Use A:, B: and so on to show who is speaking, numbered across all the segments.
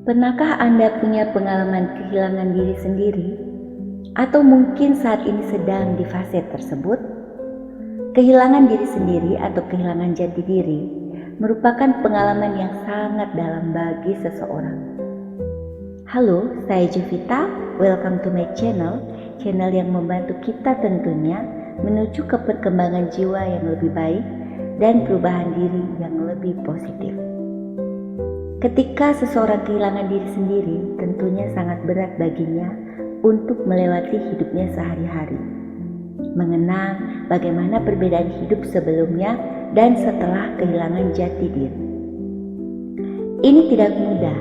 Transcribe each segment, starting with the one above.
A: Pernahkah Anda punya pengalaman kehilangan diri sendiri? Atau mungkin saat ini sedang di fase tersebut? Kehilangan diri sendiri atau kehilangan jati diri merupakan pengalaman yang sangat dalam bagi seseorang. Halo, saya Jovita. Welcome to my channel yang membantu kita tentunya menuju ke perkembangan jiwa yang lebih baik dan perubahan diri yang lebih positif. Ketika seseorang kehilangan diri sendiri, tentunya sangat berat baginya untuk melewati hidupnya sehari-hari. Mengenang bagaimana perbedaan hidup sebelumnya dan setelah kehilangan jati diri. Ini tidak mudah,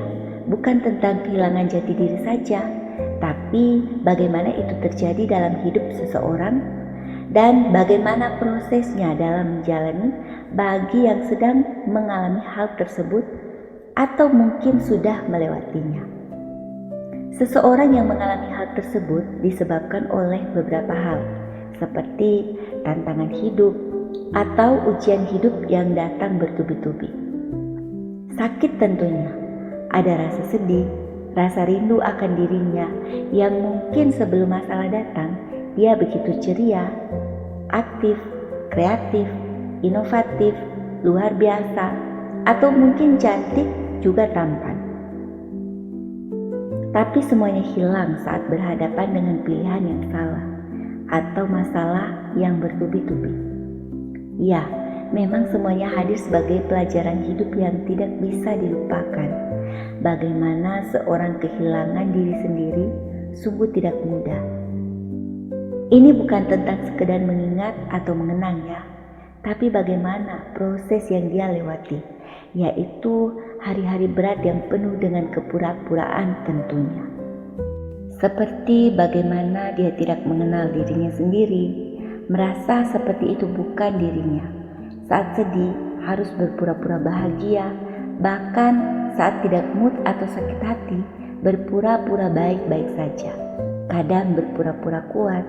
A: bukan tentang kehilangan jati diri saja, tapi bagaimana itu terjadi dalam hidup seseorang dan bagaimana prosesnya dalam menjalani bagi yang sedang mengalami hal tersebut atau mungkin sudah melewatinya. Seseorang yang mengalami hal tersebut disebabkan oleh beberapa hal, seperti tantangan hidup atau ujian hidup yang datang bertubi-tubi. Sakit tentunya, ada rasa sedih, rasa rindu akan dirinya yang mungkin sebelum masalah datang, dia begitu ceria, aktif, kreatif, inovatif, luar biasa, atau mungkin cantik juga tampan. Tapi semuanya hilang saat berhadapan dengan pilihan yang salah atau masalah yang bertubi-tubi. Ya, memang semuanya hadir sebagai pelajaran hidup yang tidak bisa dilupakan. Bagaimana seorang kehilangan diri sendiri sungguh tidak mudah. Ini bukan tentang sekedar mengingat atau mengenang ya, tapi bagaimana proses yang dia lewati, yaitu hari-hari berat yang penuh dengan kepura-puraan tentunya. Seperti bagaimana dia tidak mengenal dirinya sendiri, merasa seperti itu bukan dirinya. Saat sedih harus berpura-pura bahagia, bahkan saat tidak mood atau sakit hati berpura-pura baik-baik saja. Kadang berpura-pura kuat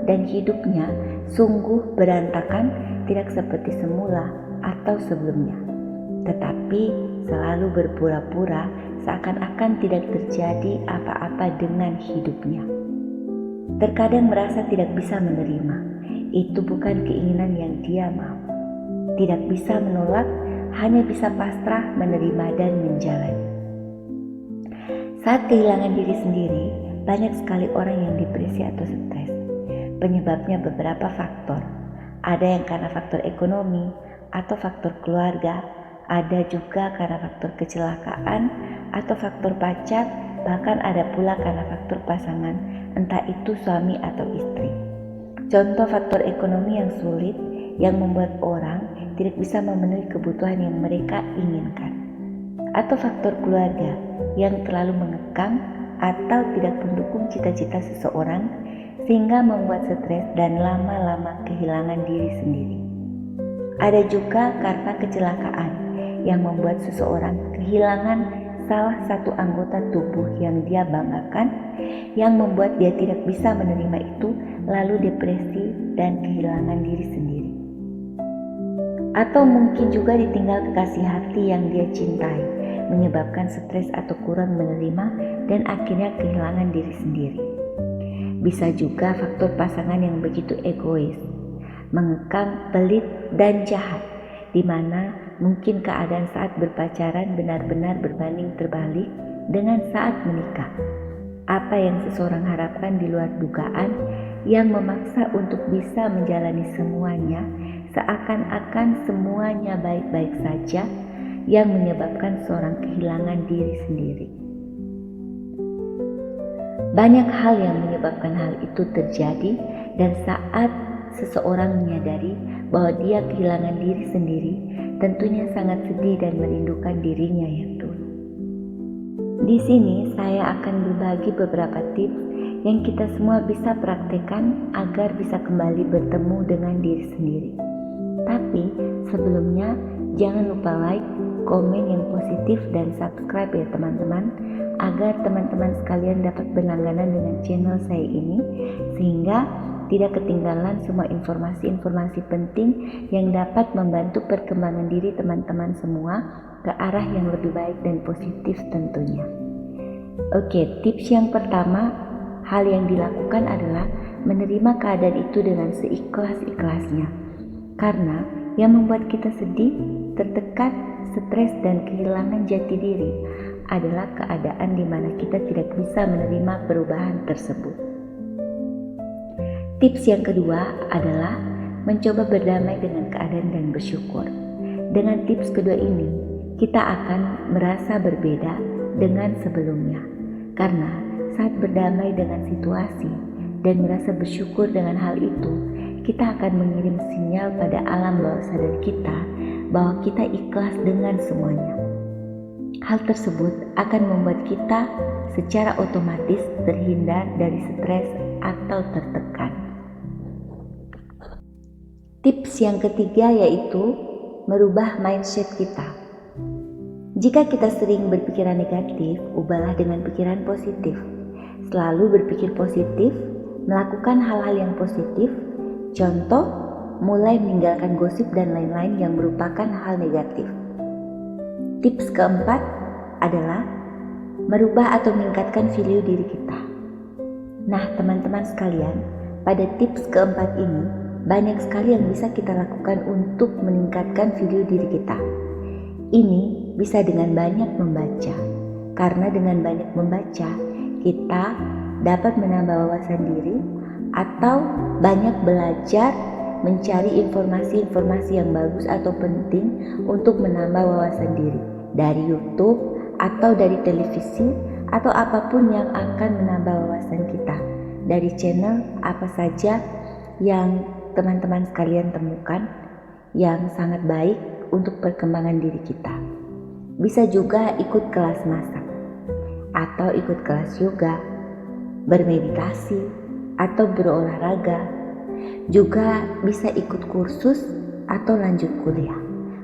A: dan hidupnya sungguh berantakan, tidak seperti semula atau sebelumnya. Tetapi selalu berpura-pura seakan-akan tidak terjadi apa-apa dengan hidupnya. Terkadang merasa tidak bisa menerima, itu bukan keinginan yang dia mau. Tidak bisa menolak, hanya bisa pasrah menerima dan menjalani. Saat kehilangan diri sendiri, banyak sekali orang yang depresi atau stres. Penyebabnya beberapa faktor. Ada yang karena faktor ekonomi atau faktor keluarga, ada juga karena faktor kecelakaan atau faktor pacar, bahkan ada pula karena faktor pasangan, entah itu suami atau istri. Contoh faktor ekonomi yang sulit yang membuat orang tidak bisa memenuhi kebutuhan yang mereka inginkan. Atau faktor keluarga yang terlalu mengekang atau tidak mendukung cita-cita seseorang sehingga membuat stres dan lama-lama kehilangan diri sendiri. Ada juga karena kecelakaan yang membuat seseorang kehilangan salah satu anggota tubuh yang dia banggakan, yang membuat dia tidak bisa menerima itu, lalu depresi dan kehilangan diri sendiri. Atau mungkin juga ditinggal kekasih hati yang dia cintai, menyebabkan stres atau kurang menerima dan akhirnya kehilangan diri sendiri. Bisa juga faktor pasangan yang begitu egois, mengekang, pelit, dan jahat, di mana mungkin keadaan saat berpacaran benar-benar berbanding terbalik dengan saat menikah. Apa yang seseorang harapkan di luar dugaan yang memaksa untuk bisa menjalani semuanya seakan-akan semuanya baik-baik saja, yang menyebabkan seorang kehilangan diri sendiri. Banyak hal yang menyebabkan hal itu terjadi, dan saat seseorang menyadari bahwa dia kehilangan diri sendiri, tentunya sangat sedih dan merindukan dirinya yang dulu. Di sini saya akan berbagi beberapa tips yang kita semua bisa praktekkan agar bisa kembali bertemu dengan diri sendiri. Tapi sebelumnya jangan lupa like, komen yang positif, dan subscribe ya teman-teman, agar teman-teman sekalian dapat berlangganan dengan channel saya ini, sehingga tidak ketinggalan semua informasi-informasi penting yang dapat membantu perkembangan diri teman-teman semua ke arah yang lebih baik dan positif tentunya. Oke, tips yang pertama, hal yang dilakukan adalah menerima keadaan itu dengan seikhlas-ikhlasnya. Karena yang membuat kita sedih, tertekan, stres, dan kehilangan jati diri adalah keadaan di mana kita tidak bisa menerima perubahan tersebut. Tips yang kedua adalah mencoba berdamai dengan keadaan dan bersyukur. Dengan tips kedua ini, kita akan merasa berbeda dengan sebelumnya. Karena saat berdamai dengan situasi dan merasa bersyukur dengan hal itu, kita akan mengirim sinyal pada alam bawah sadar kita bahwa kita ikhlas dengan semuanya. Hal tersebut akan membuat kita secara otomatis terhindar dari stres atau tertekan. Tips yang ketiga yaitu merubah mindset kita. Jika kita sering berpikiran negatif, ubahlah dengan pikiran positif. Selalu berpikir positif, melakukan hal-hal yang positif. Contoh, mulai meninggalkan gosip dan lain-lain yang merupakan hal negatif. Tips keempat adalah merubah atau meningkatkan value diri kita. Nah, teman-teman sekalian, pada tips keempat ini, banyak sekali yang bisa kita lakukan untuk meningkatkan value diri kita. Ini bisa dengan banyak membaca, karena dengan banyak membaca, kita dapat menambah wawasan diri atau banyak belajar mencari informasi-informasi yang bagus atau penting untuk menambah wawasan diri dari YouTube atau dari televisi atau apapun yang akan menambah wawasan kita dari channel apa saja yang teman-teman sekalian temukan yang sangat baik untuk perkembangan diri kita. Bisa juga ikut kelas masak atau ikut kelas yoga, bermeditasi atau berolahraga. Juga bisa ikut kursus atau lanjut kuliah.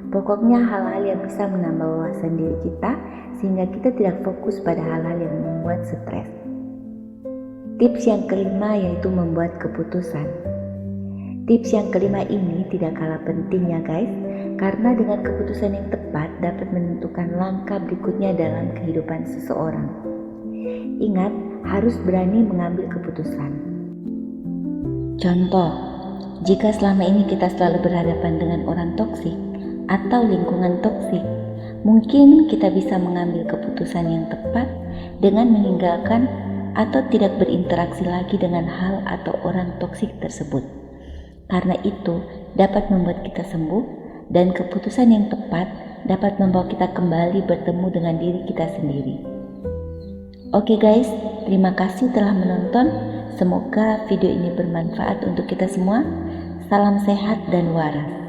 A: Pokoknya hal-hal yang bisa menambah wawasan diri kita sehingga kita tidak fokus pada hal-hal yang membuat stres. Tips yang kelima yaitu membuat keputusan. Tips yang kelima ini tidak kalah pentingnya guys, karena dengan keputusan yang tepat dapat menentukan langkah berikutnya dalam kehidupan seseorang. Ingat, harus berani mengambil keputusan. Contoh, jika selama ini kita selalu berhadapan dengan orang toksik atau lingkungan toksik, mungkin kita bisa mengambil keputusan yang tepat dengan meninggalkan atau tidak berinteraksi lagi dengan hal atau orang toksik tersebut. Karena itu dapat membuat kita sembuh dan keputusan yang tepat dapat membawa kita kembali bertemu dengan diri kita sendiri. Oke guys, terima kasih telah menonton. Semoga video ini bermanfaat untuk kita semua. Salam sehat dan waras.